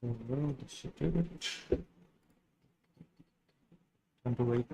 Well, this should do it. Time to wait.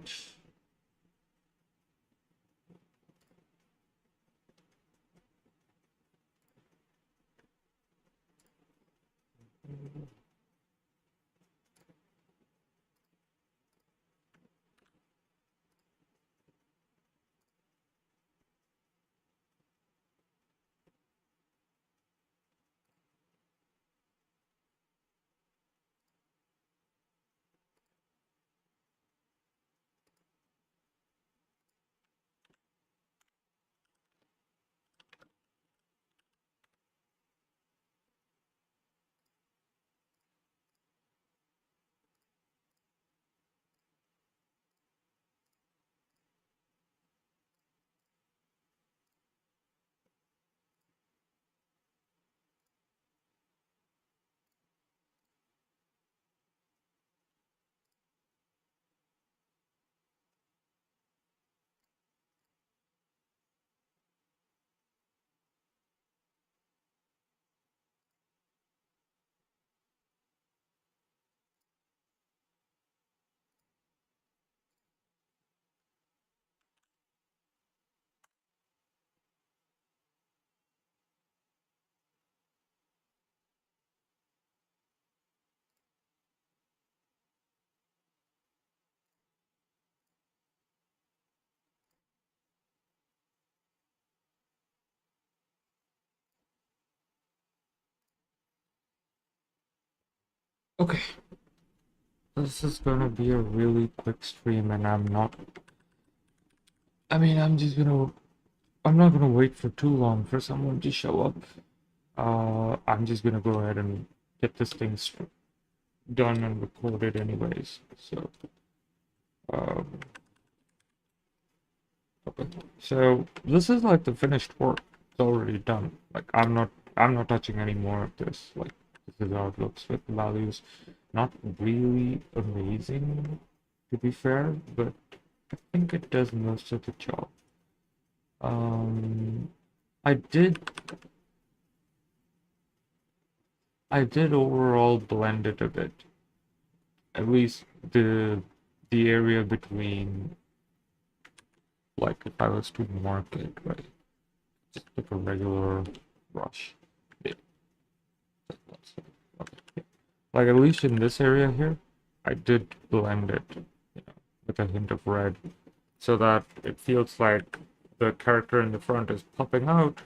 Okay, this is gonna be a really quick stream, and I'm not gonna wait for too long for someone to show up. I'm just gonna go ahead and get this thing done and recorded anyways. So, um, okay. So this is like the finished work. It's already done. Like I'm not touching any more of this. Like this is how it looks with the values. Not really amazing, to be fair, but I think it does most of the job. Um, I did I did overall blend it a bit. At least the area between, like if I was to mark it, right? Just like a regular brush. Yeah. Okay. Like at least in this area here, I did blend it, with a hint of red, so that it feels like the character in the front is popping out,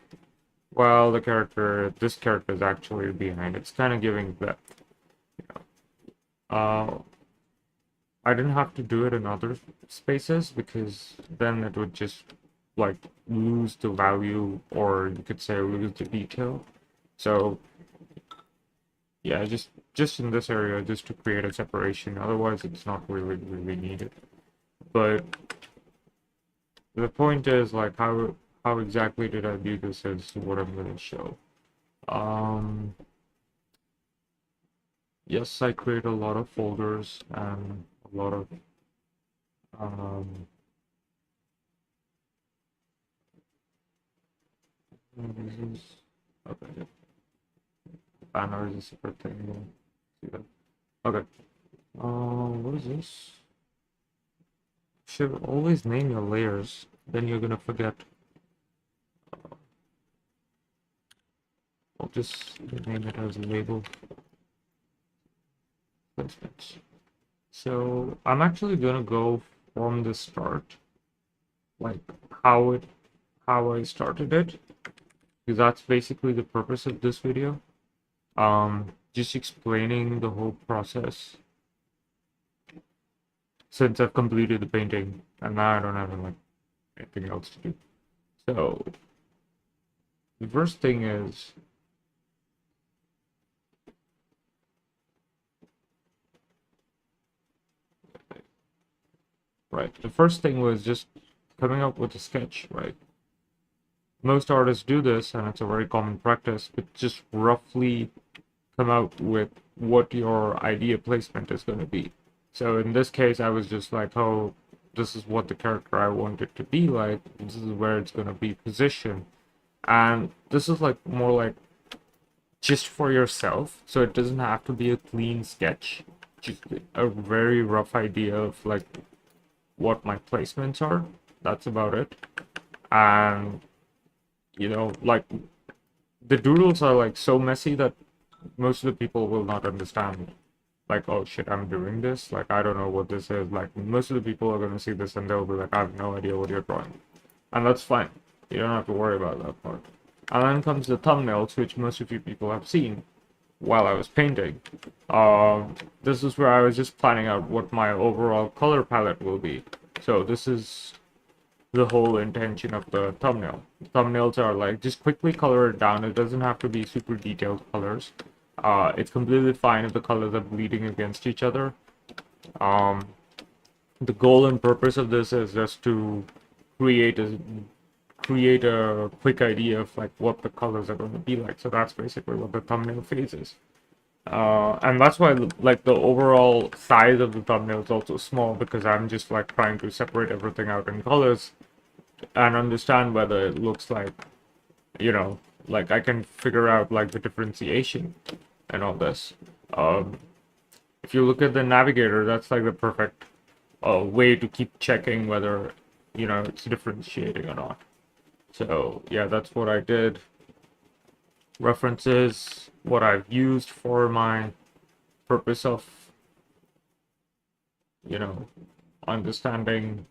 while this character is actually behind. It's kind of giving that, you know. I didn't have to do it in other spaces because then it would just like lose the value, or you could say lose the detail. So yeah, just in this area, just to create a separation. Otherwise, it's not really needed. But the point is like how exactly did I do this is what I'm gonna show. Um, yes, I create a lot of folders and a lot of um, this is okay. Banner is a separate thing. We'll see that. Okay. What is this? Should always name your layers. Then you're gonna forget. I'll just name it as a label placement. So I'm actually gonna go from the start, like how I started it, because that's basically the purpose of this video. Just explaining the whole process since I've completed the painting and now I don't have like anything else to do. So the first thing is right. The first thing was just coming up with a sketch, right? Most artists do this and it's a very common practice, but just roughly come out with what your idea placement is going to be. So in this case, I was just like, oh, this is what the character I want it to be like. This is where it's going to be positioned. And this is like more like just for yourself, so it doesn't have to be a clean sketch, just a very rough idea of like what my placements are. That's about it. And like the doodles are like so messy that most of the people will not understand. Like, oh shit, I'm doing this. Like, I don't know what this is. Like, most of the people are gonna see this and they'll be like, I have no idea what you're drawing. And that's fine. You don't have to worry about that part. And then comes the thumbnails, which most of you people have seen while I was painting. This is where I was just planning out what my overall color palette will be. So this is the whole intention of the thumbnail. Thumbnails are like, just quickly color it down. It doesn't have to be super detailed colors. It's completely fine if the colors are bleeding against each other. The goal and purpose of this is just to create a quick idea of like what the colors are going to be like. So that's basically what the thumbnail phase is. And that's why like the overall size of the thumbnail is also small, because I'm just like trying to separate everything out in colors and understand whether it looks like, like I can figure out like the differentiation and all this. If you look at the navigator, that's like the perfect way to keep checking whether it's differentiating or not. So yeah, that's what I did. References, what I've used for my purpose of understanding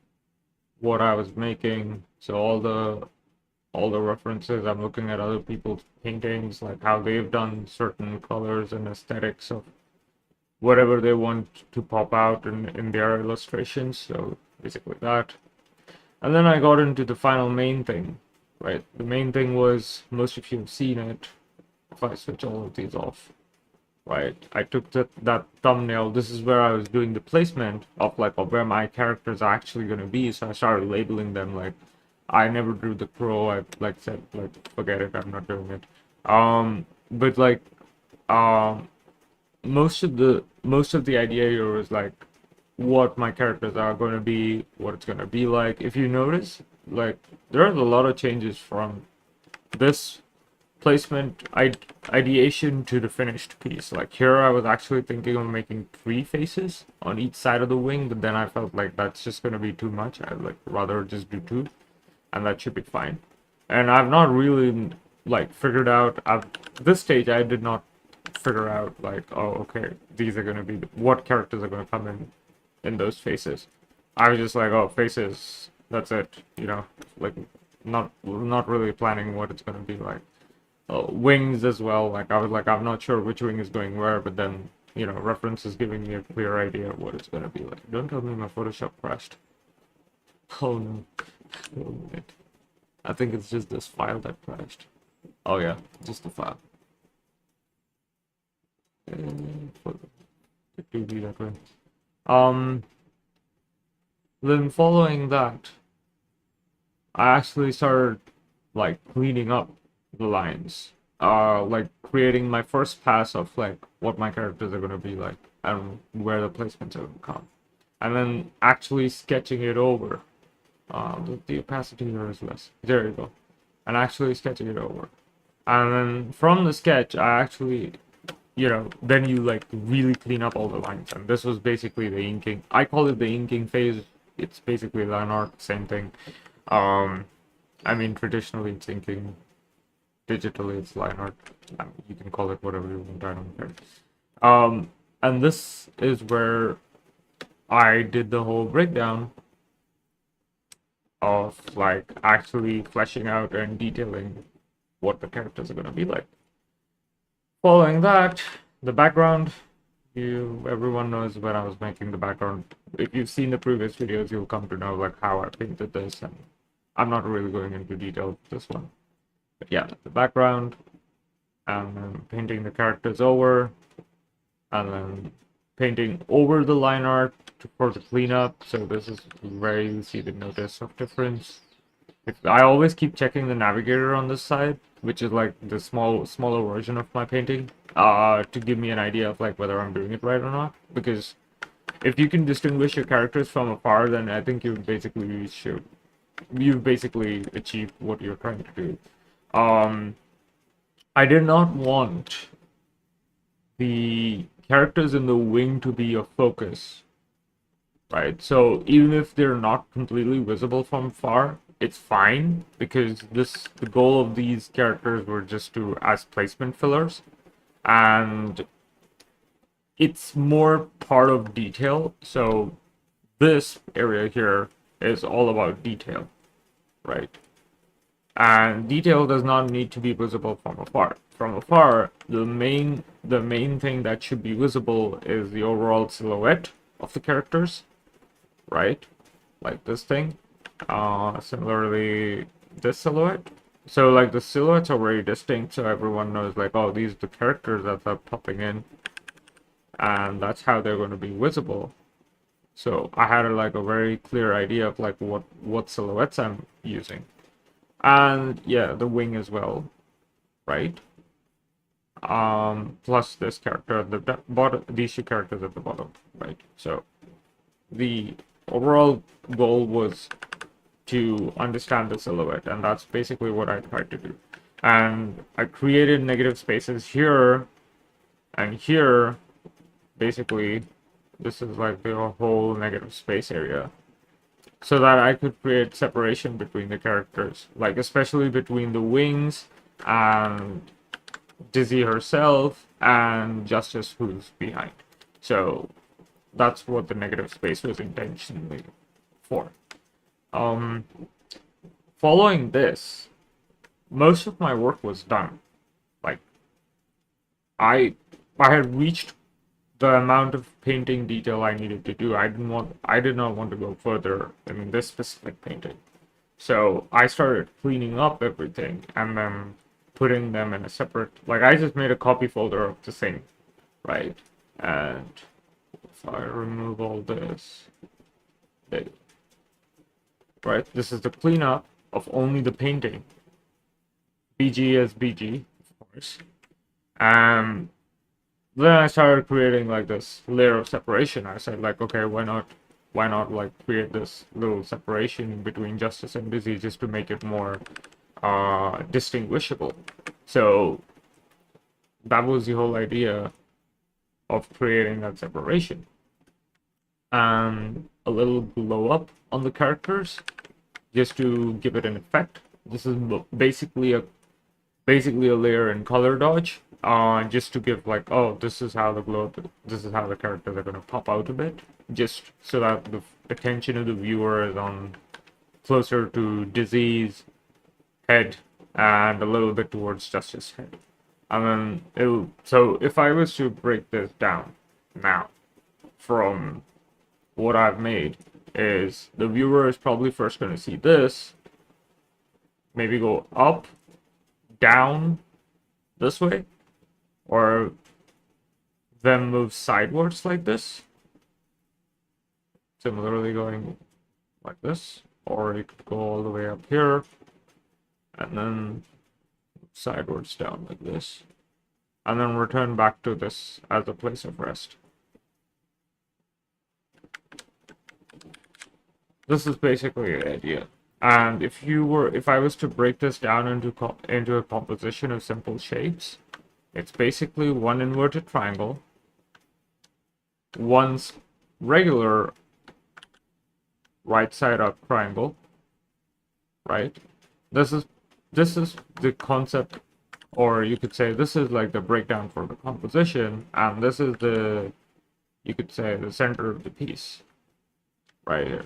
what I was making. So all the references, I'm looking at other people's paintings, like how they've done certain colors and aesthetics of whatever they want to pop out in their illustrations. So basically that. And then I got into the final main thing, right? The main thing was, most of you have seen it. If I switch all of these off, right? I took that thumbnail. This is where I was doing the placement of like of where my characters are actually going to be. So I started labeling them. Like, I never drew the crow. I like said, like, forget it, I'm not doing it. But like, most of the idea here is like what my characters are going to be, what it's going to be like. If you notice, like, there's a lot of changes from this placement ideation to the finished piece. Like here I was actually thinking of making 3 faces on each side of the wing, but then I felt like that's just going to be too much. I'd like rather just do 2, and that should be fine. And I've not really like figured out at this stage, I did not figure out like, oh okay, these are going to be what characters are going to come in those faces. I was just like, oh, faces, that's it, like not really planning what it's going to be like. Wings as well, like I was like, I'm not sure which wing is going where, but then reference is giving me a clear idea of what it's going to be like. Don't tell me my Photoshop crashed. Oh no. Wait a minute. I think it's just this file that crashed. Oh yeah, just the file. It could be that way. Then following that, I actually started like cleaning up the lines, like creating my first pass of like what my characters are going to be like and where the placements are going to come, and then actually sketching it over. The opacity here is less. There you go. And actually sketching it over, and then from the sketch I actually then you like really clean up all the lines. And this was basically the inking. I call it the inking phase. It's basically line art, same thing. I mean, traditionally it's inking, digitally it's line art. I mean, you can call it whatever you want, I don't care. And this is where I did the whole breakdown of like actually fleshing out and detailing what the characters are going to be like. Following that, the background, everyone knows when I was making the background. If you've seen the previous videos, you'll come to know like how I painted this, and I'm not really going into detail with this one. But yeah, the background, and then painting the characters over, and then painting over the line art for the cleanup. So this is where you see the notice of difference. I always keep checking the navigator on this side, which is like the smaller version of my painting, to give me an idea of like whether I'm doing it right or not. Because if you can distinguish your characters from afar, then I think you've basically achieved what you're trying to do. I did not want the characters in the wing to be a focus, right? So even if they're not completely visible from far, it's fine because the goal of these characters were just to as placement fillers, and it's more part of detail. So this area here is all about detail, right? And detail does not need to be visible from afar. From afar, the main thing that should be visible is the overall silhouette of the characters, right? Like this thing. Similarly, this silhouette. So like the silhouettes are very distinct, so everyone knows like, oh, these are the characters that are popping in, and that's how they're going to be visible. So I had like a very clear idea of like what silhouettes I'm using. And yeah, the wing as well, right? Plus this character at the bottom, these two characters at the bottom, right? So the overall goal was to understand the silhouette, and that's basically what I tried to do. And I created negative spaces here and here. Basically, this is like the whole negative space area, so that I could create separation between the characters, like especially between the wings and Dizzy herself and Justice who's behind. So that's what the negative space was intentionally for. Um, Following this, most of my work was done. Like I I had reached the amount of painting detail I needed to do. I did not want to go further in this specific painting. So I started cleaning up everything and then putting them in a separate, like I just made a copy folder of the thing, right? And if I remove all this, right? This is the cleanup of only the painting. BG is BG, of course. And then I started creating like this layer of separation. I said like, okay, why not like create this little separation between Justice and Dizzy just to make it more distinguishable. So that was the whole idea of creating that separation. And a little glow up on the characters just to give it an effect. This is basically a layer in color dodge, just to give like, oh, this is how the characters are gonna pop out a bit, just so that the attention of the viewer is on closer to Dizzy's head and a little bit towards Justice's head. And then so if I was to break this down now from what I've made, is the viewer is probably first going to see this, maybe go up, down this way, or then move sidewards like this. Similarly going like this, or you could go all the way up here and then sidewards down like this, and then return back to this as a place of rest. This is basically the idea. And if I was to break this down into a composition of simple shapes, it's basically one inverted triangle, one regular right side up triangle, right? This is the concept, or you could say this is like the breakdown for the composition, and this is you could say the center of the piece, right here.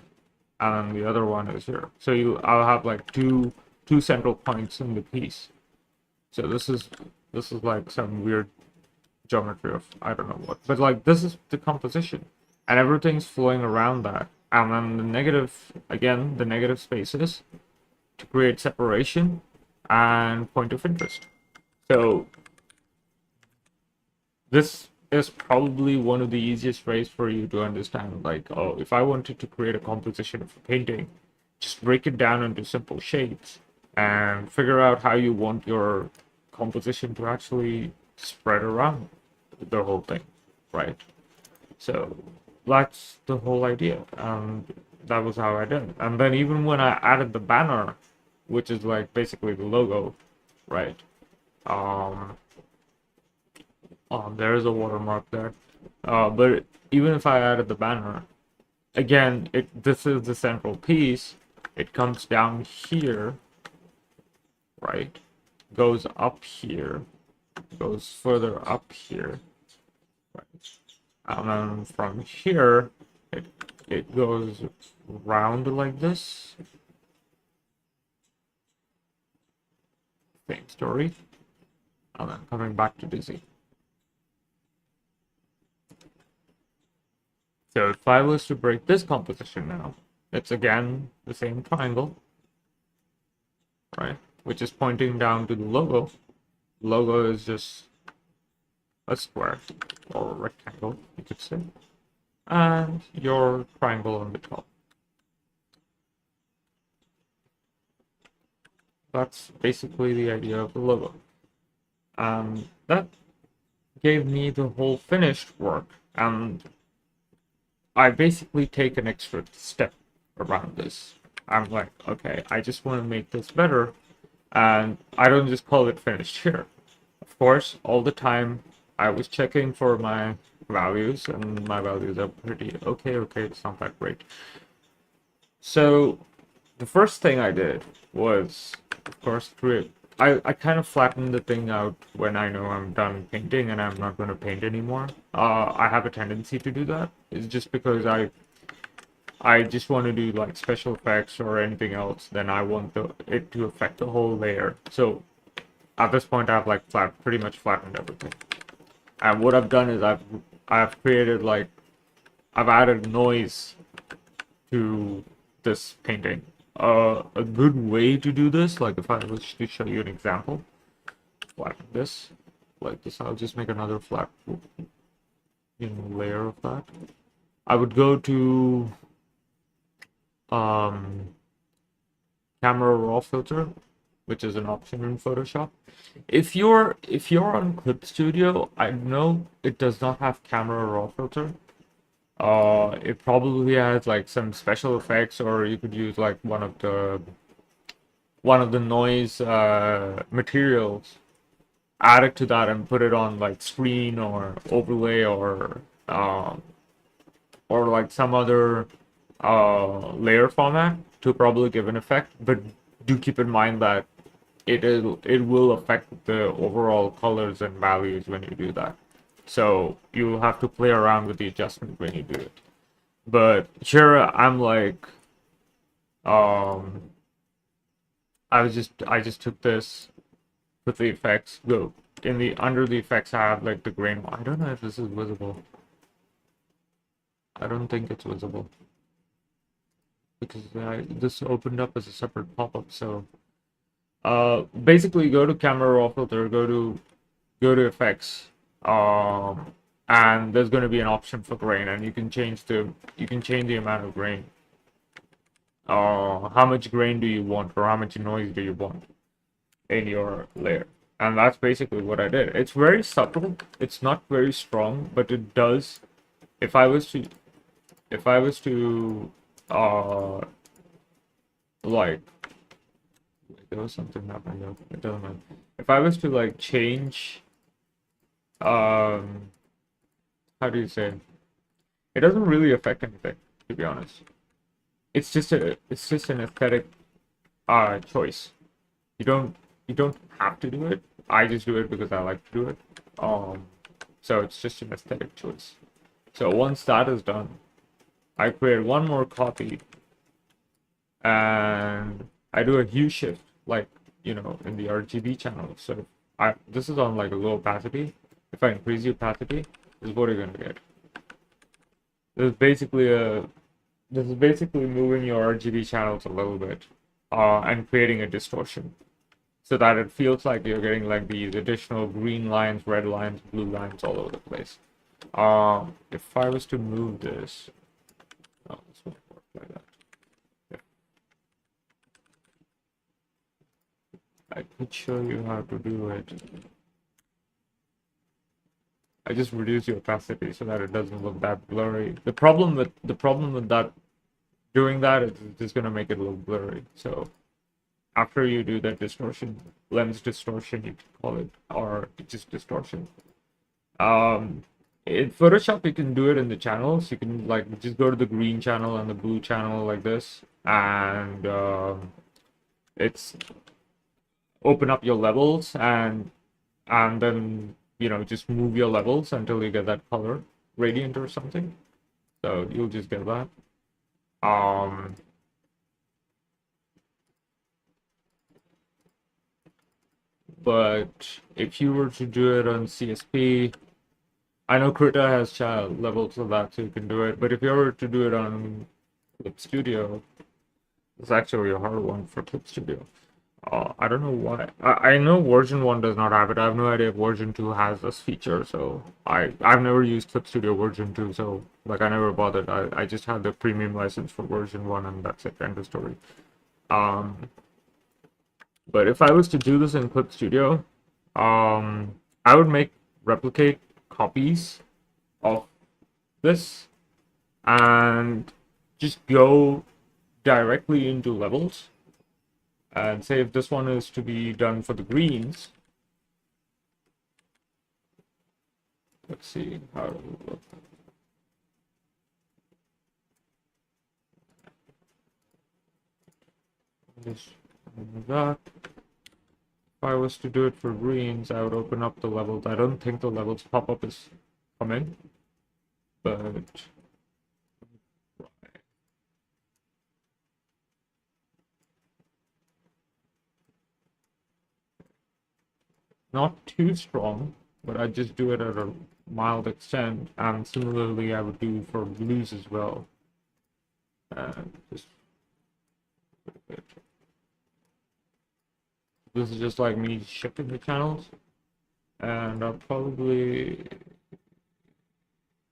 And the other one is here. So I'll have like two central points in the piece. So this is like some weird geometry of I don't know what, but like this is the composition, and everything's flowing around that. And then the negative spaces to create separation and point of interest. So this is probably one of the easiest ways for you to understand, like, oh, if I wanted to create a composition of a painting, just break it down into simple shapes and figure out how you want your composition to actually spread around the whole thing, right? So that's the whole idea, and that was how I did it. And then even when I added the banner, which is like basically the logo, right? Um, there is a watermark there. But even if I added the banner, again, this is the central piece. It comes down here, right? Goes up here, goes further up here, right? And then from here, it goes round like this. Same story. And then coming back to Dizzy. So if I was to break this composition now, it's again the same triangle, right? Which is pointing down to the logo. The logo is just a square or a rectangle, you could say, and your triangle on the top. That's basically the idea of the logo. That gave me the whole finished work, and I basically take an extra step around this. I'm like, okay, I just want to make this better, and I don't just call it finished here. Of course, all the time I was checking for my values, and my values are pretty okay, it's not that great. So the first thing I did was, of course, I kind of flattened the thing out when I know I'm done painting and I'm not going to paint anymore. I have a tendency to do that. It's just because I just want to do like special effects or anything else, then I want it to affect the whole layer. So at this point, I've like pretty much flattened everything. And what I've done is I've created like I've added noise to this painting. A good way to do this, like if I was to show you an example, flatten this, like this, I'll just make another flat, layer of that. I would go to camera raw filter, which is an option in Photoshop. If you're on Clip Studio, I know it does not have camera raw filter. It probably has like some special effects, or you could use like one of the noise materials, add it to that and put it on like screen or overlay or like some other layer format to probably give an effect. But do keep in mind that it will affect the overall colors and values when you do that. So you'll have to play around with the adjustment when you do it. But here I'm like, I just took this, put the effects, go in the under the effects I have like the grain. I don't know if this is visible. I don't think it's visible because this opened up as a separate pop-up. So basically go to camera raw filter, go to effects. And there's going to be an option for grain, and you can change the amount of grain. How much grain do you want, or how much noise do you want in your layer? And that's basically what I did. It's very subtle. It's not very strong, but it does. If I was to like, there was something happening though. It doesn't matter. If I was to like change how do you say, it doesn't really affect anything, to be honest. It's just an aesthetic choice. You don't have to do it. I just do it because I like to do it. So it's just an aesthetic choice. So once that is done, I create one more copy and I do a hue shift, like in the RGB channel. So this is on like a low opacity. If I increase the opacity, this is what you're gonna get. This is basically moving your RGB channels a little bit, and creating a distortion, so that it feels like you're getting like these additional green lines, red lines, blue lines all over the place. If I was to move this, this won't work like that. Yeah. I could show you how to do it. I just reduce the opacity so that it doesn't look that blurry. The problem with that, doing that, is just gonna make it look blurry. So after you do that distortion, lens distortion, you can call it, or just distortion. In Photoshop, you can do it in the channels. You can like just go to the green channel and the blue channel like this, and it's open up your levels and then just move your levels until you get that color gradient or something. So you'll just get that. But if you were to do it on CSP, I know Krita has child levels of that, so you can do it. But if you were to do it on Clip Studio, it's actually a hard one for Clip Studio. I don't know why. I know version 1 does not have it. I have no idea if version 2 has this feature. So I've never used Clip Studio version 2, so like I never bothered. I just had the premium license for version 1, and that's it. End of story. But if I was to do this in Clip Studio, I would make replicate copies of this and just go directly into levels. And say if this one is to be done for the greens, let's see how it will look. Just that. If I was to do it for greens, I would open up the levels. I don't think the levels pop-up is coming, but not too strong, but I just do it at a mild extent, and similarly I would do for blues as well. Just this is just like me shifting the channels, and I'll probably,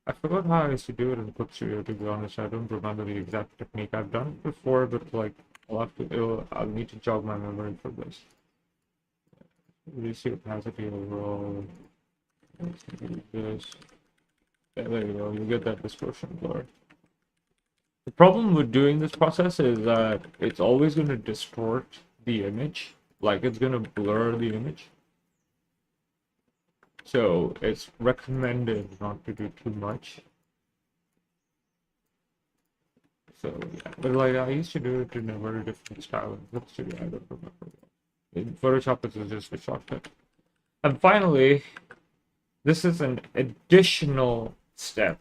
I forgot how I used to do it in Clip Studio, to be honest. I don't remember the exact technique. I've done it before, but like I'll need to jog my memory for this. Reduce the opacity overall. Let's do this. Yeah, there you go. You get that distortion blur. The problem with doing this process is that it's always going to distort the image. Like it's going to blur the image. So it's recommended not to do too much. So yeah, but like I used to do it in a very different style in Clip Studio. I don't remember. In Photoshop, this is just a shortcut. And finally, this is an additional step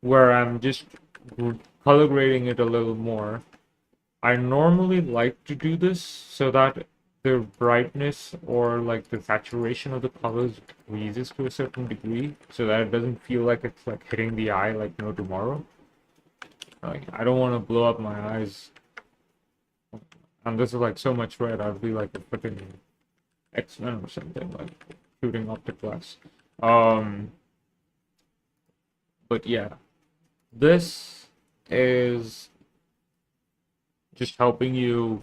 where I'm just color grading it a little more. I normally like to do this so that the brightness or like the saturation of the colors increases to a certain degree so that it doesn't feel like it's like hitting the eye like no tomorrow. Like I don't want to blow up my eyes. And this is like so much red, I'd be like a freaking X-Men or something, like shooting optic glass. But yeah, this is just helping you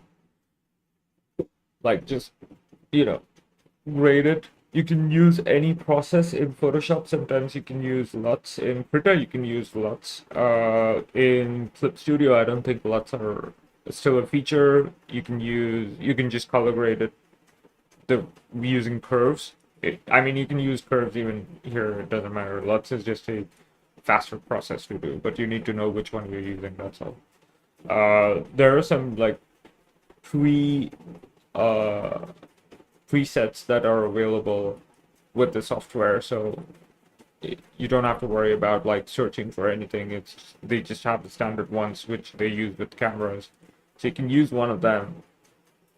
like just grade it. You can use any process in Photoshop. Sometimes you can use LUTs. In Krita you can use LUTs. In Clip Studio I don't think LUTs are still a feature. You can just color grade it using curves. I mean you can use curves even here, it doesn't matter. LUTs is just a faster process to do, but you need to know which one you're using, that's all. There are some like presets that are available with the software, so you don't have to worry about like searching for anything. They just have the standard ones which they use with cameras, so you can use one of them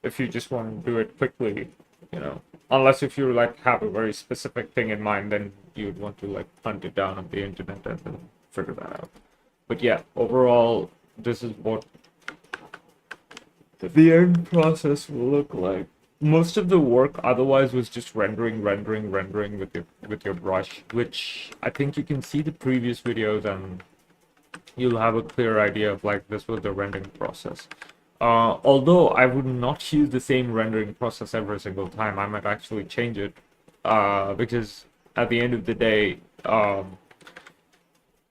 if you just want to do it quickly, unless if you like have a very specific thing in mind, then you'd want to like hunt it down on the internet and then figure that out. But yeah, overall this is what the end process will look like. Most of the work otherwise was just rendering with your brush, which I think you can see the previous videos and you'll have a clear idea of like this was the rendering process. Although I would not use the same rendering process every single time, I might actually change it because at the end of the day,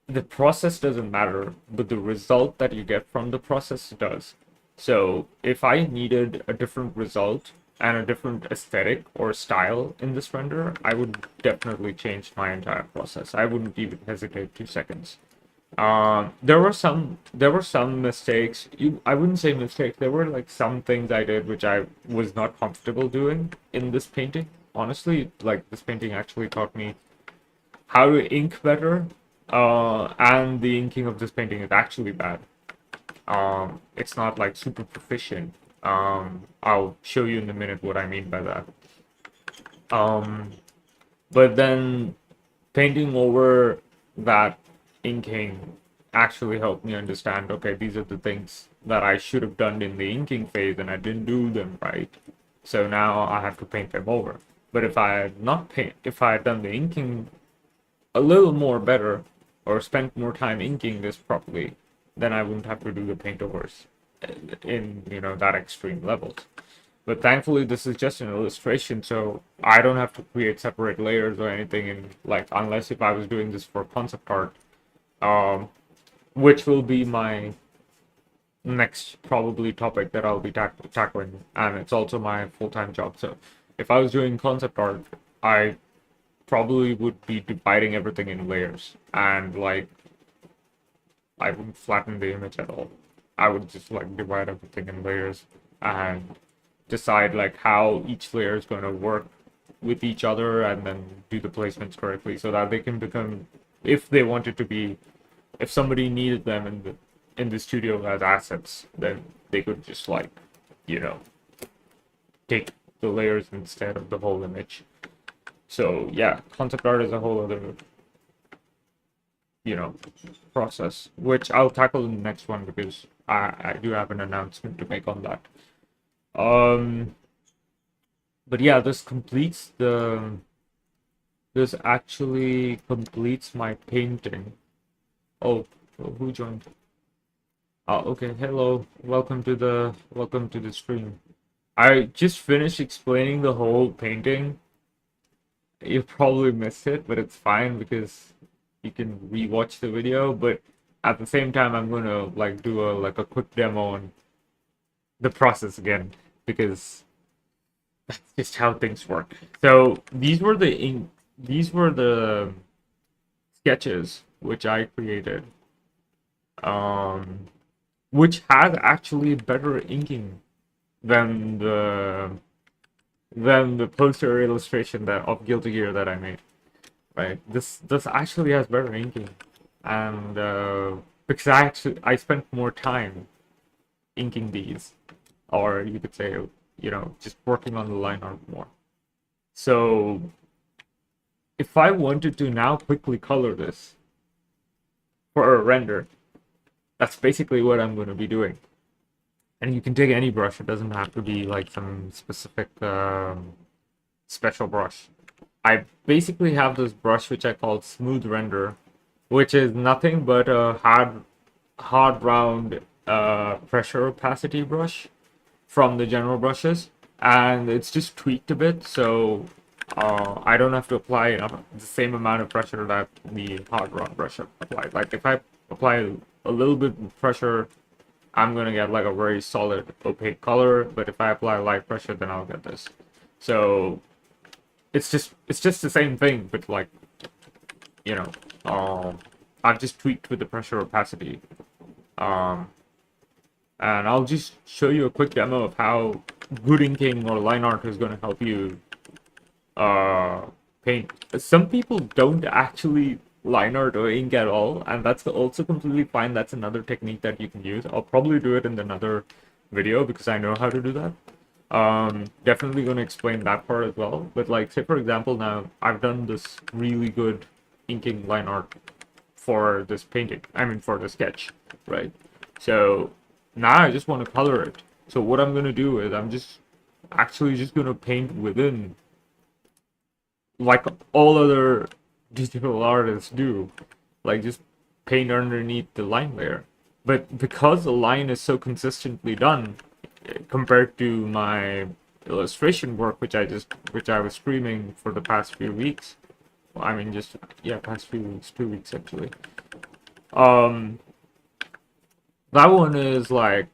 the process doesn't matter, but the result that you get from the process does. So if I needed a different result and a different aesthetic or style in this render, I would definitely change my entire process. I wouldn't even hesitate 2 seconds. There were some mistakes. I wouldn't say mistakes. There were like some things I did which I was not comfortable doing in this painting. Honestly, like this painting actually taught me how to ink better. And the inking of this painting is actually bad. It's not like super proficient. I'll show you in a minute what I mean by that. Um, but then painting over that inking actually helped me understand, okay, these are the things that I should have done in the inking phase and I didn't do them right. So now I have to paint them over. But if I had done the inking a little more better or spent more time inking this properly, then I wouldn't have to do the paint overs in, that extreme levels. But thankfully, this is just an illustration, so I don't have to create separate layers or anything. And like, unless if I was doing this for concept art, um, which will be my next probably topic that I'll be tackling, and it's also my full-time job. So if I was doing concept art, I probably would be dividing everything in layers, and like I wouldn't flatten the image at all. I would just like divide everything in layers and decide like how each layer is going to work with each other, and then do the placements correctly so that they can become, if they wanted to be, if somebody needed them in the studio as assets, then they could just like, you know, take the layers instead of the whole image. So yeah, concept art is a whole other, process, which I'll tackle in the next one because I do have an announcement to make on that. Um, but yeah, this actually completes my painting. Oh, who joined? Oh, okay. Hello. Welcome to the stream. I just finished explaining the whole painting. You probably missed it, but it's fine because you can rewatch the video. But at the same time, I'm gonna like do a quick demo on the process again because that's just how things work. So these were the sketches which I created, um, which had actually better inking than the poster illustration that of Guilty Gear that I made. Right, this actually has better inking, and because I spent more time inking these, or you could say, just working on the line art more. So if I wanted to now quickly color this for a render, that's basically what I'm going to be doing. And you can take any brush. It doesn't have to be like some specific special brush. I basically have this brush which I call Smooth Render, which is nothing but a hard round pressure opacity brush from the general brushes, and it's just tweaked a bit, so I don't have to apply the same amount of pressure that the hard round brush applied. Like if I apply a little bit of pressure, I'm gonna get like a very solid opaque color, but if I apply light pressure, then I'll get this. So it's just the same thing, but like, you know, I've just tweaked with the pressure opacity. Um, and I'll just show you a quick demo of how good inking or line art is going to help you paint. Some people don't actually line art or ink at all, and that's also completely fine. That's another technique that you can use. I'll probably do it in another video because I know how to do that. Definitely going to explain that part as well. But like, say for example, now I've done this really good inking line art for this painting. I mean, for the sketch, right? So now I just want to color it. So what I'm going to do is I'm just going to paint within, like all other digital artists do, like just paint underneath the line layer. But because the line is so consistently done compared to my illustration work, which I was streaming for the past few weeks. I mean, past few weeks, 2 weeks actually. That one is like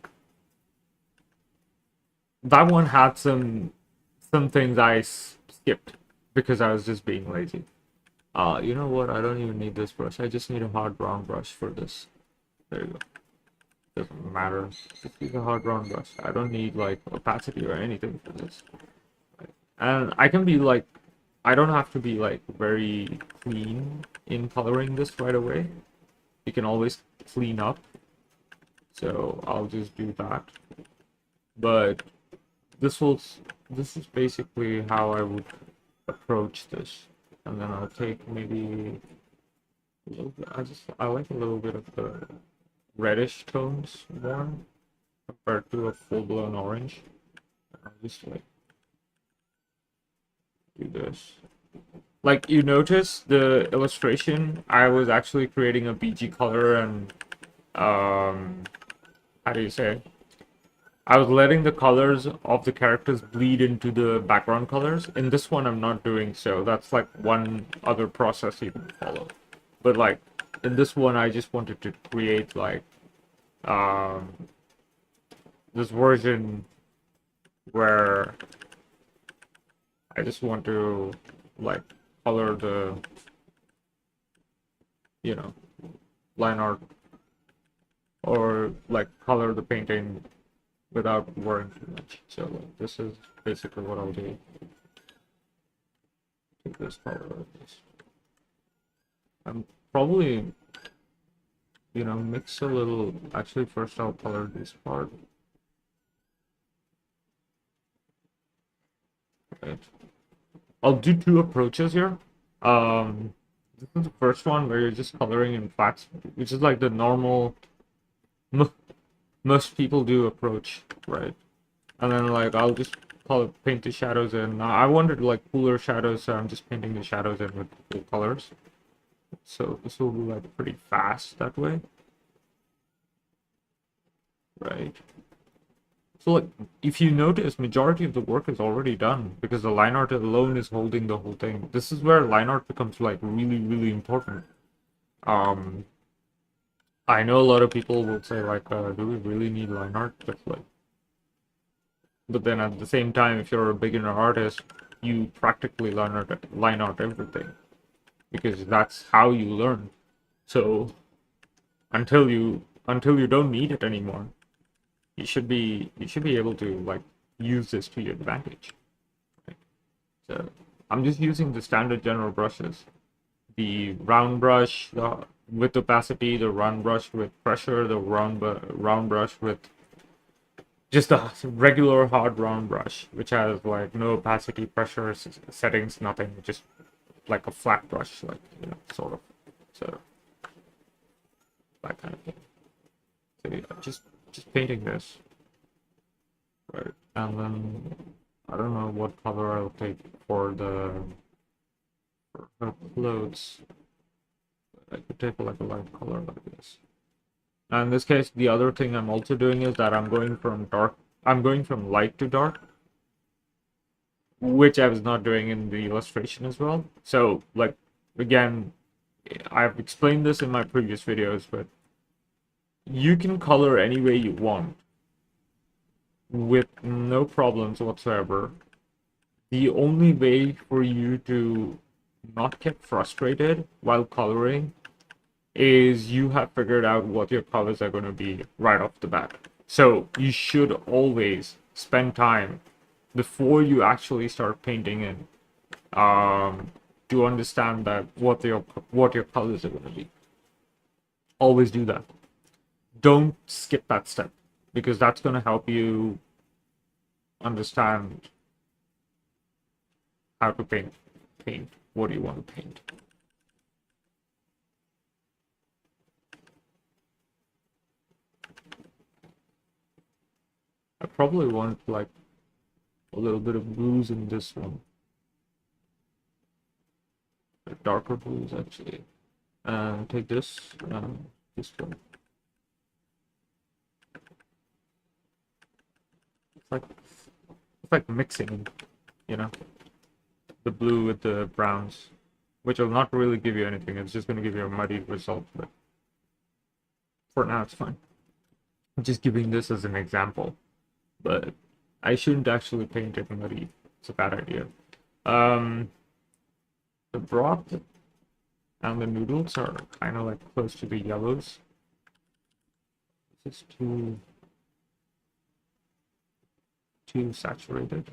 that one had some things I skipped because I was just being lazy. You know what? I don't even need this brush. I just need a hard round brush for this. There you go. Doesn't matter. Just use a hard round brush. I don't need like opacity or anything for this. And I can be like, I don't have to be like very clean in coloring this right away. You can always clean up. So I'll just do that. But this will, this is basically how I would approach this. And then I'll take maybe a little bit, I like a little bit of the reddish tones more compared to a full-blown orange. I'll just like do this. Like you notice the illustration, I was actually creating a BG color and how do you say? I was letting the colors of the characters bleed into the background colors. In this one, I'm not doing so. That's like one other process you can follow. But like in this one, I just wanted to create like this version where I just want to like color the, you know, line art or like color the painting without worrying too much. So like, this is basically what I'll do. Take this color like this. I'm probably, you know, mix a little. Actually, first I'll color this part. Right. I'll do two approaches here. This is the first one where you're just coloring in flats, which is like the normal, most people do approach, right? And then like I'll just paint the shadows in. I wanted like cooler shadows, so I'm just painting the shadows in with cool colors. So this will be like pretty fast that way, right? So like if you notice, majority of the work is already done because the line art alone is holding the whole thing. This is where line art becomes like really, really important. Um, I know a lot of people will say like, do we really need line art? But then at the same time, if you're a beginner artist, you practically line art everything because that's how you learn. So until you don't need it anymore, you should be able to like use this to your advantage. Right? So I'm just using the standard general brushes, the round brush with opacity, the round brush with pressure, the round brush with just a regular hard round brush, which has like no opacity, pressure settings, nothing, just like a flat brush, like you know, sort of. So that kind of thing. So yeah, just painting this, right? And then I don't know what color I'll take for her clothes. I could take like a light color like this. Now in this case, the other thing I'm also doing is that I'm going from light to dark, which I was not doing in the illustration as well. So like again, I've explained this in my previous videos, but you can color any way you want with no problems whatsoever. The only way for you to not get frustrated while coloring is you have figured out what your colors are going to be right off the bat. So you should always spend time before you actually start painting in to understand that what your colors are going to be. Always do that. Don't skip that step because that's going to help you understand how to paint what do you want to paint. I probably want like a little bit of blues in this one, darker blues actually. And take this one. It's like mixing, you know, the blue with the browns, which will not really give you anything. It's just going to give you a muddy result, but for now it's fine. I'm just giving this as an example, but I shouldn't actually paint it muddy. It's a bad idea. Um, the broth and the noodles are kind of like close to the yellows. This is too saturated.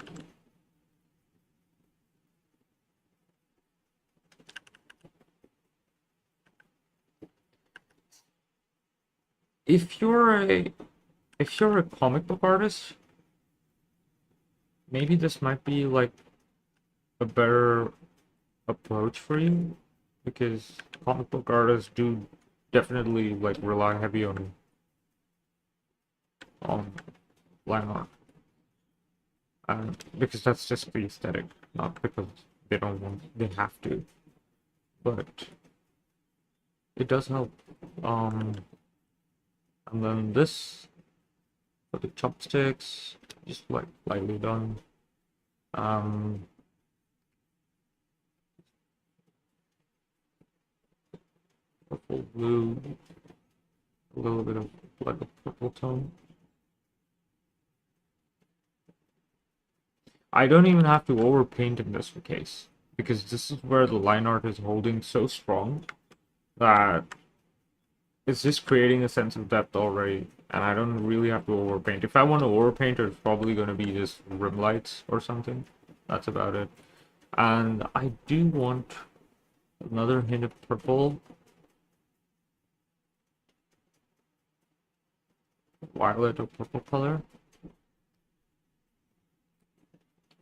If you're a comic book artist, maybe this might be like a better approach for you, because comic book artists do definitely like rely heavy on line art, because that's just the aesthetic, not because they don't want, they have to, but it does help. And then this for the chopsticks, just like lightly done. Purple blue, a little bit of like a purple tone. I don't even have to overpaint in this case, because this is where the line art is holding so strong that it's just creating a sense of depth already, and I don't really have to overpaint. If I want to overpaint, it's probably going to be just rim lights or something. That's about it. And I do want another hint of purple, violet or purple color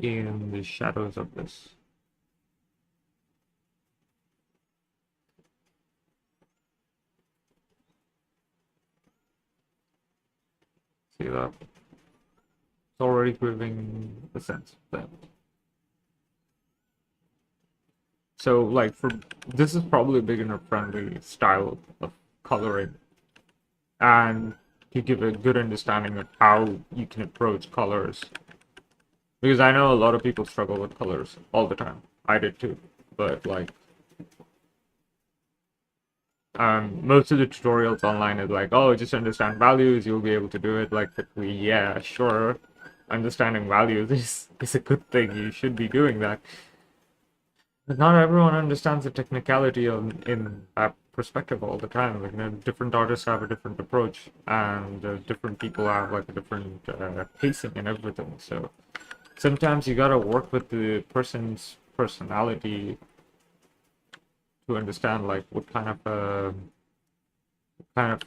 in the shadows of this. See that? It's already giving the sense of that. So, like, for this is probably a beginner friendly style of coloring, and to give a good understanding of how you can approach colors. Because I know a lot of people struggle with colors all the time. I did too. But, like, most of the tutorials online is like, oh, just understand values, you'll be able to do it. Like, yeah, sure. Understanding values is a good thing. You should be doing that. But not everyone understands the technicality in that perspective all the time. Like, you know, different artists have a different approach, and different people have like a different pacing and everything. So sometimes you gotta work with the person's personality to understand like what kind of kind of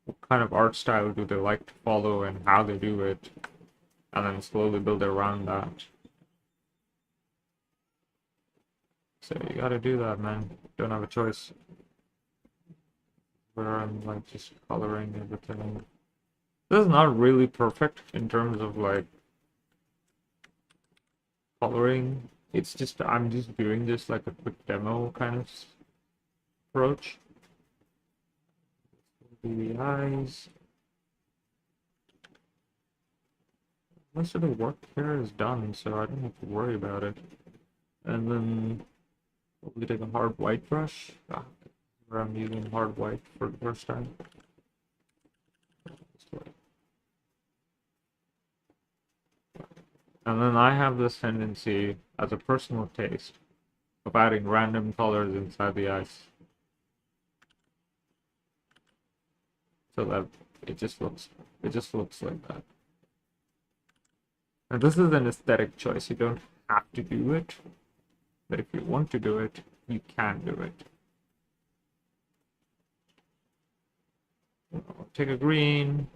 what kind of art style do they like to follow and how they do it, and then slowly build around that. So you gotta do that, man. Don't have a choice. Where I'm like just coloring everything. This is not really perfect in terms of like coloring. It's just I'm just doing this like a quick demo kind of approach. The eyes. Most of the work here is done, so I don't have to worry about it. And then probably take a hard white brush. Where I'm using hard white for the first time. And then I have this tendency, as a personal taste, of adding random colors inside the eyes. So that it just looks like that. And this is an aesthetic choice. You don't have to do it, but if you want to do it, you can do it. Take a green.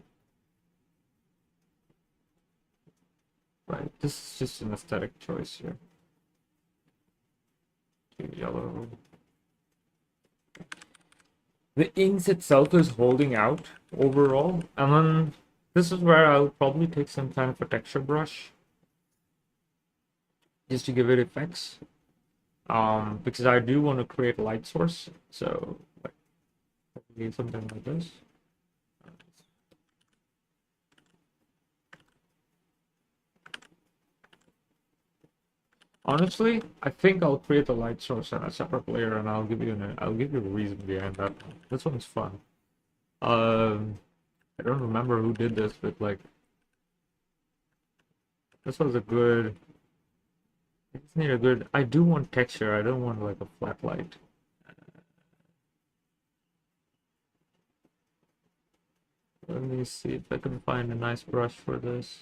Right, this is just an aesthetic choice here. Take yellow. The inks itself is holding out overall, and then this is where I'll probably take some kind of a texture brush just to give it effects. Because I do want to create a light source, so like something like this. Honestly, I think I'll create a light source and a separate layer, and I'll give you a reason behind that. This one's fun. I don't remember who did this, but like This was a good. I just need a good. I do want texture. I don't want like a flat light. Let me see if I can find a nice brush for this.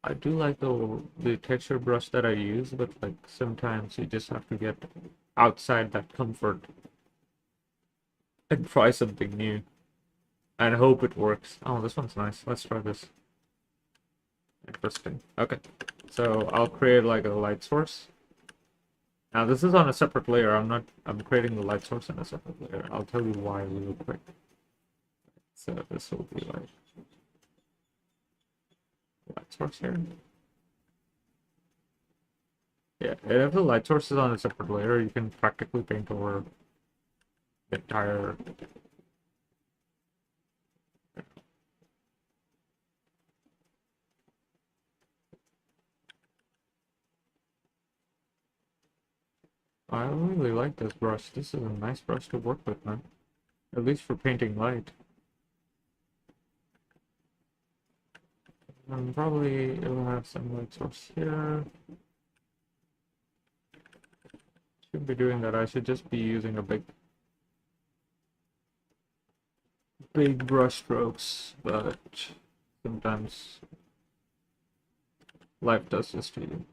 I do like the texture brush that I use, but like sometimes you just have to get outside that comfort and try something new and hope it works. Oh, this one's nice. Let's try this. Interesting. Okay, so I'll create like a light source. Now this is on a separate layer. I'm creating the light source on a separate layer. I'll tell you why real quick. So this will be like light source here. Yeah, and if the light source is on a separate layer, you can practically paint over the entire. I really like this brush. This is a nice brush to work with, man. At least for painting light. And probably it'll have some light source here. Shouldn't be doing that. I should just be using a big brush strokes, but sometimes life does this to you.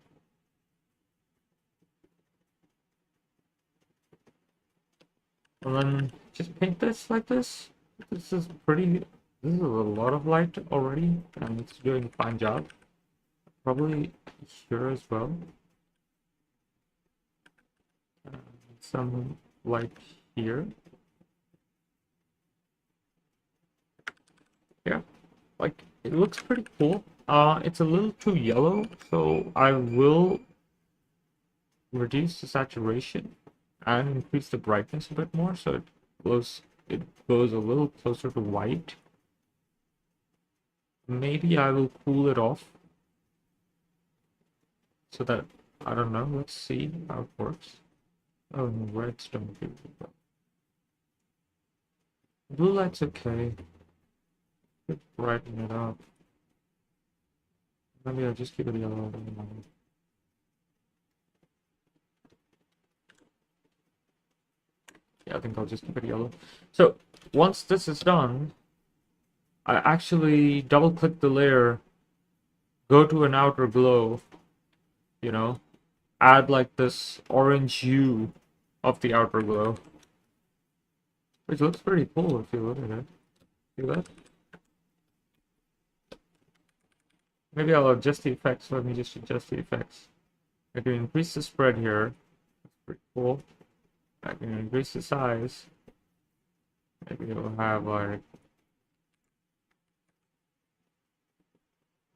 And then just paint this like this. This is pretty. This is a lot of light already, and it's doing a fine job. Probably here as well. Some light here. Yeah, like it looks pretty cool. It's a little too yellow, so I will reduce the saturation and increase the brightness a bit more, so it goes a little closer to white. Maybe I will cool it off so that I don't know. Let's see how it works. Oh, no, reds don't do it. Blue light's okay. Could brighten it up. Maybe I'll just keep it yellow. Yeah, I think I'll just keep it yellow. So once this is done, I actually double click the layer, go to an outer glow, you know, add like this orange hue of the outer glow, which looks pretty cool if you look at it. See that? Maybe I'll adjust the effects. Let me just adjust the effects. I can increase the spread here. That's pretty cool. I can increase the size. Maybe it'll have like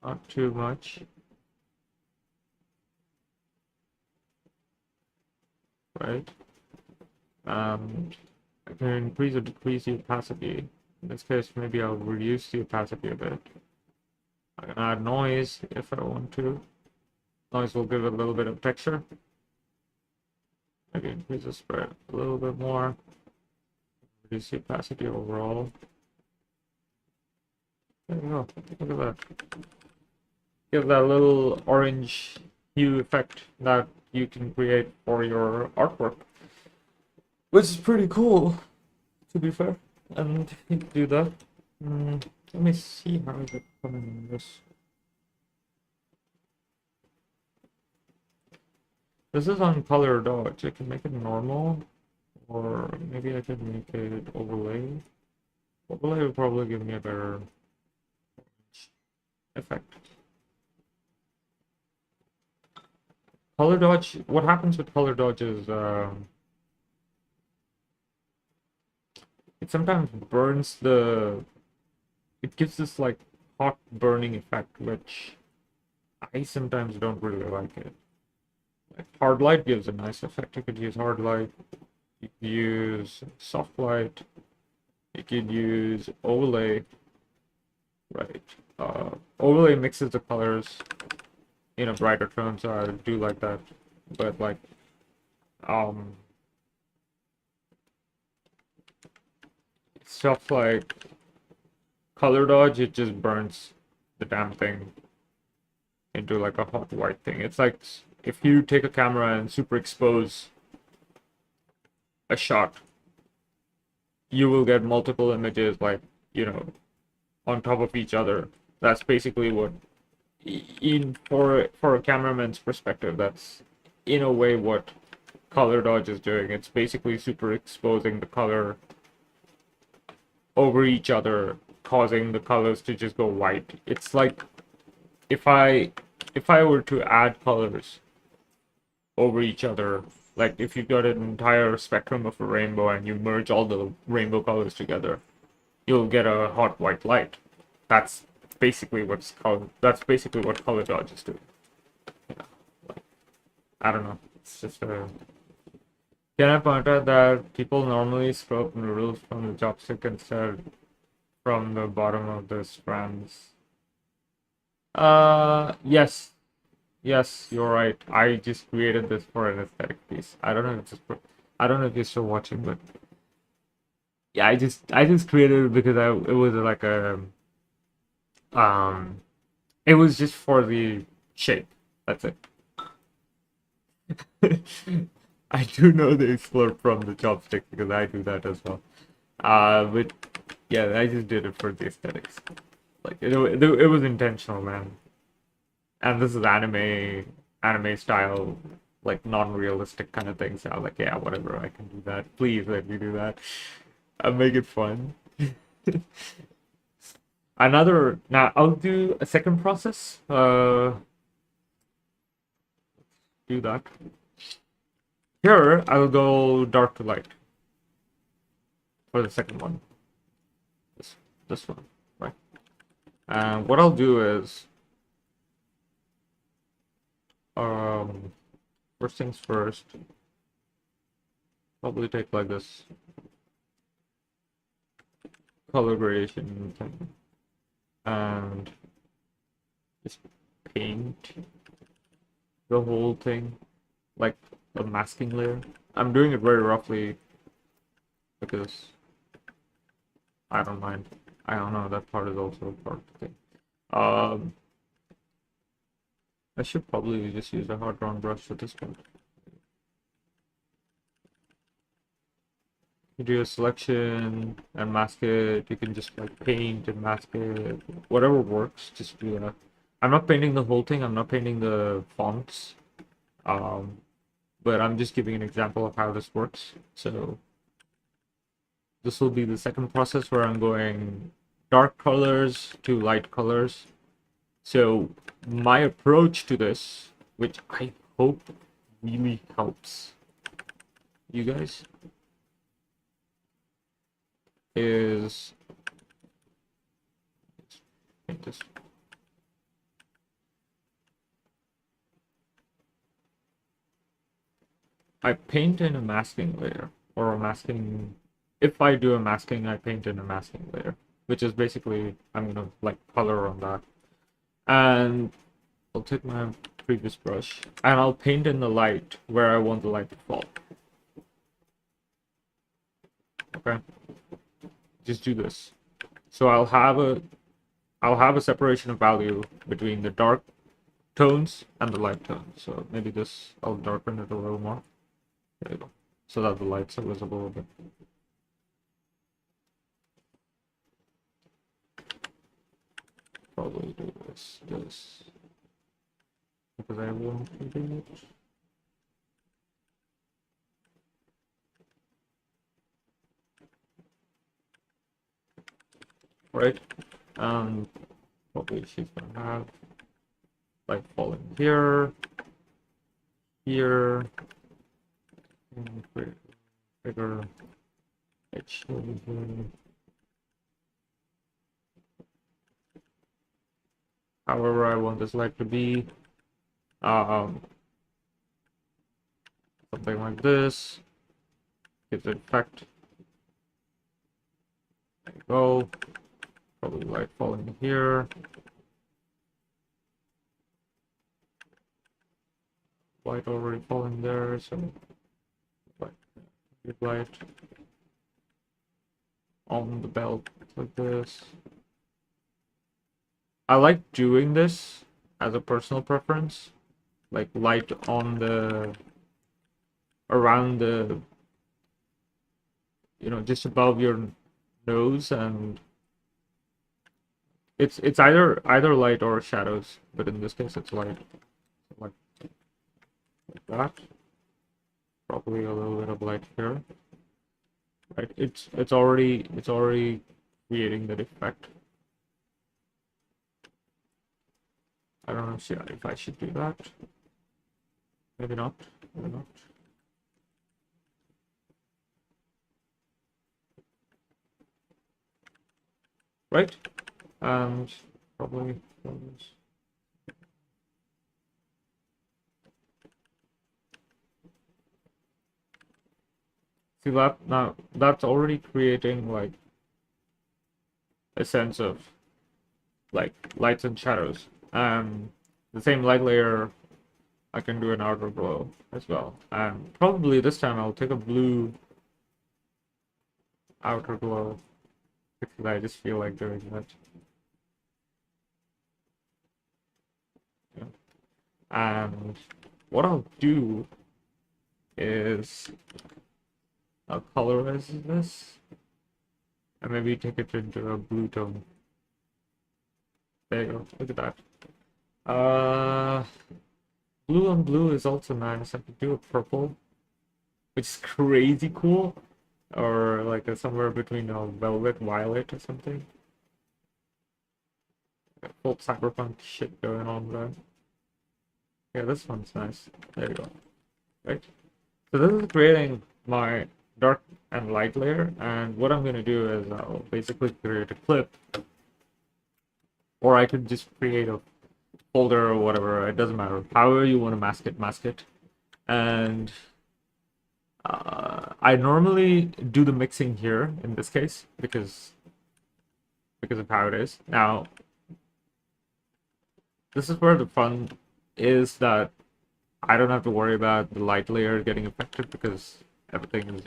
not too much. Right? I can increase or decrease the opacity. In this case, maybe I'll reduce the opacity a bit. I can add noise if I want to. Noise will give it a little bit of texture. Maybe increase the spread a little bit more. Reduce the opacity overall. There you go. Look at that. Give that little orange hue effect that you can create for your artwork. Which is pretty cool, to be fair. And you can do that. Let me see how is it coming in this. This is on color dodge. I can make it normal, or maybe I can make it overlay. Overlay would probably give me a better effect. Color dodge, what happens with color dodge is it sometimes burns it gives this like hot burning effect, which I sometimes don't really like it. Like hard light gives a nice effect. You could use hard light, you could use soft light, you could use overlay, right? Overlay mixes the colors in a brighter tone, so I do like that. But like, stuff like color dodge, it just burns the damn thing into like a hot white thing. It's like if you take a camera and super expose a shot, you will get multiple images like, you know, on top of each other. That's basically what in for a cameraman's perspective, that's in a way what color dodge is doing. It's basically super exposing the color over each other, causing the colors to just go white. It's like if I were to add colors over each other, like if you've got an entire spectrum of a rainbow and you merge all the rainbow colors together, you'll get a hot white light. That's basically that's basically what color dodge is doing. I don't know. It's just a. Can I point out that people normally scroll up noodles from the chopstick instead from the bottom of the strands? Yes. Yes, you're right. I just created this for an aesthetic piece. I don't know if you're still watching, but yeah, I just created it because it was like a um it was just for the shape. That's it. I do know they slurp from the chopstick because I do that as well. But yeah, I just did it for the aesthetics. Like it was intentional, man. And this is anime style, like non-realistic kind of thing. So I was like, yeah, whatever, I can do that. Please let me do that. I'll make it fun. Now I'll do a second process. Do that. Here I'll go dark to light for the second one. This one, right? And what I'll do is um first things first, probably take like this color gradation thing and just paint the whole thing like a masking layer. I'm doing it very roughly because I don't mind. I don't know, that part is also a part of the thing. Um, I should probably just use a hard drawn brush for this part. You do a selection and mask it. You can just like paint and mask it. Whatever works, just do that. I'm not painting the whole thing. I'm not painting the fonts. Um, but I'm just giving an example of how this works. So this will be the second process where I'm going dark colors to light colors. So my approach to this, which I hope really helps you guys, is paint this. I paint in a masking layer or a masking. If I do a masking, I paint in a masking layer, which is basically I'm gonna like color on that, and I'll take my previous brush and I'll paint in the light where I want the light to fall. Okay, just do this. So I'll have a separation of value between the dark tones and the light tones. So maybe this I'll darken it a little more. There you go. So that the lights are visible a bit. Probably do this, because I want to do it. Right? Probably she's gonna have light falling here, here, and bigger edge over here. However I want this light to be. Something like this. Gives it effect. There you go. Probably light falling here. Light already falling there, so light on the belt like this. I like doing this as a personal preference, like light on the around the just above your nose, and it's either light or shadows, but in this case it's light, like that. Probably a little bit of light here, right? It's already creating that effect. I don't know if I should do that. Maybe not. Maybe not. Right? And probably. See that now? That's already creating like a sense of like lights and shadows. The same light layer, I can do an outer glow as well. And probably this time I'll take a blue outer glow because I just feel like doing that. Yeah. And what I'll do is I'll colorize this and maybe take it into a blue tone. There you go. Look at that. Blue on blue is also nice. I could do a purple, which is crazy cool, or like somewhere between a velvet violet or something. Full cyberpunk shit going on there. Yeah, this one's nice. There you go. Right. So this is creating my dark and light layer, and what I'm gonna do is I'll basically create a clip, or I could just create a folder or whatever. It doesn't matter. However you want to mask it, mask it. And I normally do the mixing here in this case because of how it is. Now, this is where the fun is, that I don't have to worry about the light layer getting affected because everything is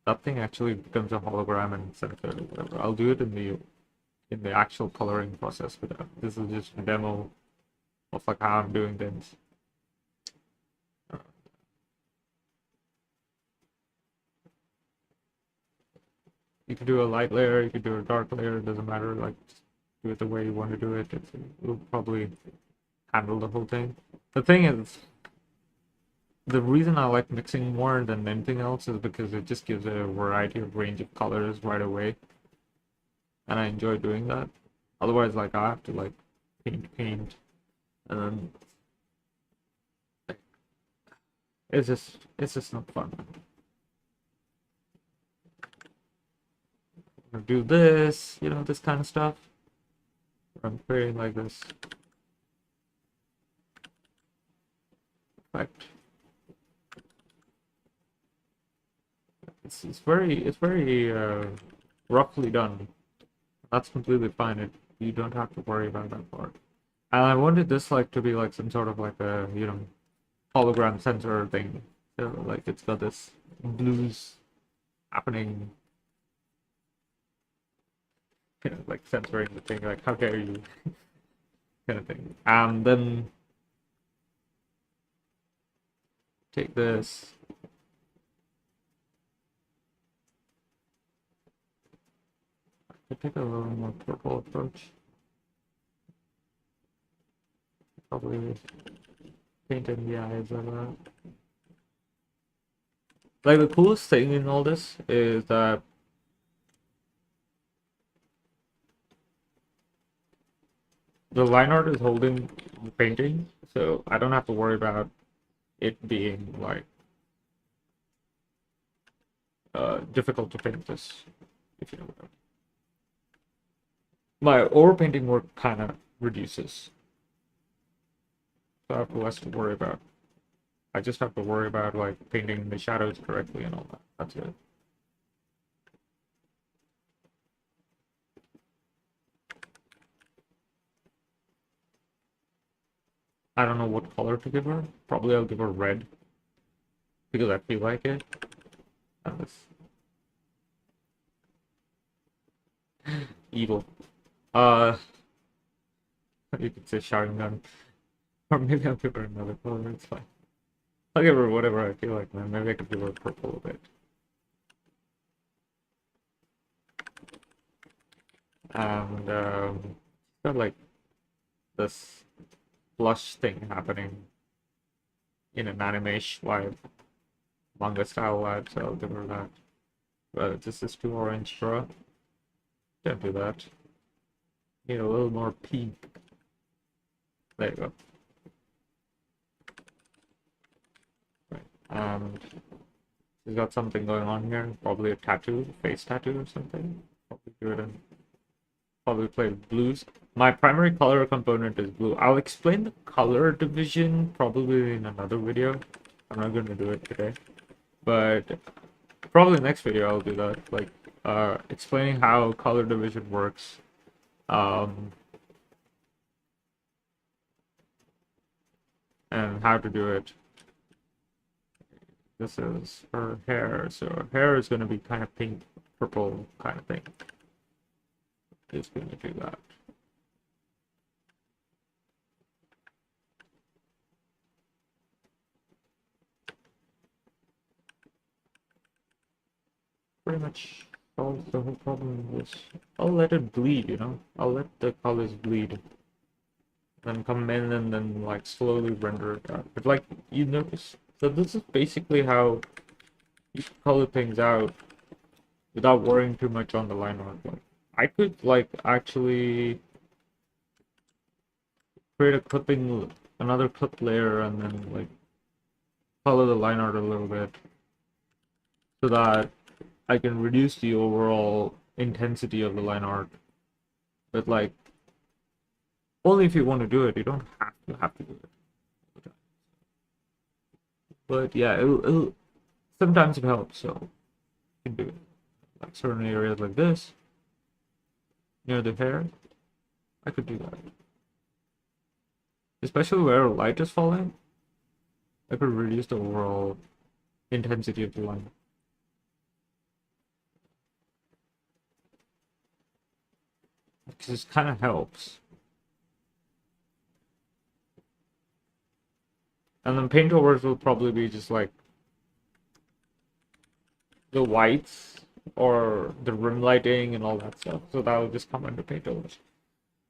that thing actually becomes a hologram and sensor or whatever. I'll do it in the actual coloring process, but this is just a demo of like how I'm doing things. You can do a light layer, you can do a dark layer, it doesn't matter, like just do it the way you want to do it. It'll probably handle the whole thing. The thing is, the reason I like mixing more than anything else is because it just gives a variety of range of colors right away. And I enjoy doing that. Otherwise, like I have to like paint, and then it's just not fun. Do this, this kind of stuff. I'm creating like this effect. It's very roughly done. That's completely fine. You don't have to worry about that part. And I wanted this like to be like some sort of like a hologram sensor thing. So like it's got this blues happening, like censoring the thing, like how dare you, kind of thing. And then take this. I take a little more purple approach. Probably paint in the eyes of that. Like the coolest thing in all this is that the line art is holding the painting, so I don't have to worry about it being like difficult to paint this, if you know what I mean. My overpainting work kind of reduces, so I have less to worry about. I just have to worry about like painting the shadows correctly and all that. That's it. I don't know what color to give her. Probably I'll give her red because I feel like it. That's evil. Uh, You could say shotgun. Or maybe I'll give her another color, it's fine. I'll give her whatever I feel like, man. Maybe I could give her purple a bit. And got like this flush thing happening in an animation vibe, manga style vibe, so I'll give her that. But this is too orange for her. Can't do that. Need a little more pink. There you go. Right. And she's got something going on here. Probably a tattoo, face tattoo or something. Probably do it in. Probably play blues. My primary color component is blue. I'll explain the color division probably in another video. I'm not going to do it today. But probably next video I'll do that. Like, explaining how color division works. And how to do it. This is her hair, so her hair is going to be kind of pink, purple kind of thing. It's going to do that. Pretty much solves the whole problem with this. I'll let it bleed, you know? I'll let the colors bleed. Then come in and then like slowly render it out. But like you notice, so this is basically how you color things out without worrying too much on the line art. Like I could like actually create a clipping, another clip layer, and then like color the line art a little bit so that I can reduce the overall intensity of the line art. But like only if you want to do it. You don't have to do it. But yeah, it'll sometimes it helps, so you can do it. Like certain areas like this, near the hair, I could do that. Especially where light is falling, I could reduce the overall intensity of the line. Because it kind of helps. And then paint overs will probably be just like the whites or the rim lighting and all that stuff. So that will just come under paint overs.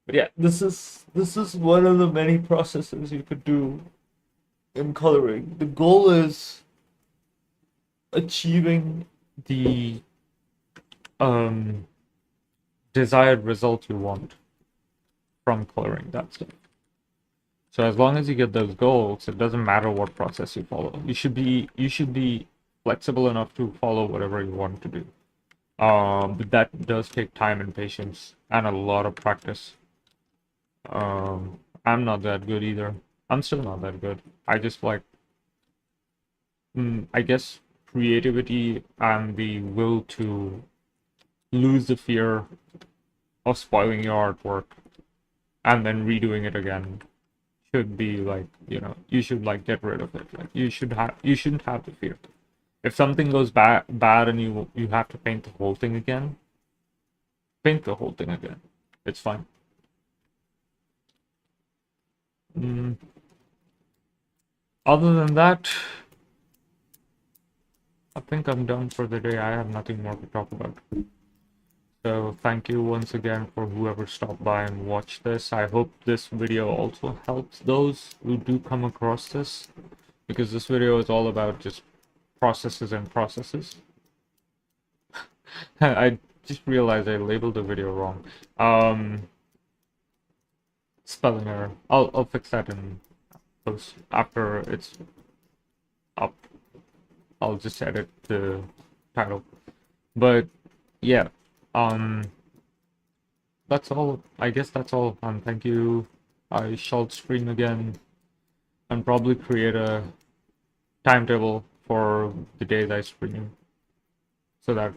But yeah, this is one of the many processes you could do in coloring. The goal is achieving the desired result you want from coloring that stuff. So as long as you get those goals, it doesn't matter what process you follow. You should be flexible enough to follow whatever you want to do. But that does take time and patience and a lot of practice. I'm not that good either. I'm still not that good. I just like, I guess creativity and the will to lose the fear of spoiling your artwork and then redoing it again should be like, you know, you should like get rid of it. Like you shouldn't have the fear. If something goes bad and you have to paint the whole thing again, paint the whole thing again. It's fine. Other than that, I think I'm done for the day. I have nothing more to talk about. So thank you once again for whoever stopped by and watched this. I hope this video also helps those who do come across this, because this video is all about just processes and processes. I just realized I labeled the video wrong. Spelling error. I'll fix that in post after it's up. I'll just edit the title. But yeah, that's all. I guess that's all. Thank you. I shall stream again and probably create a timetable for the days I stream so that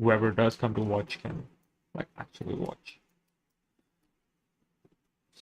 whoever does come to watch can like actually watch.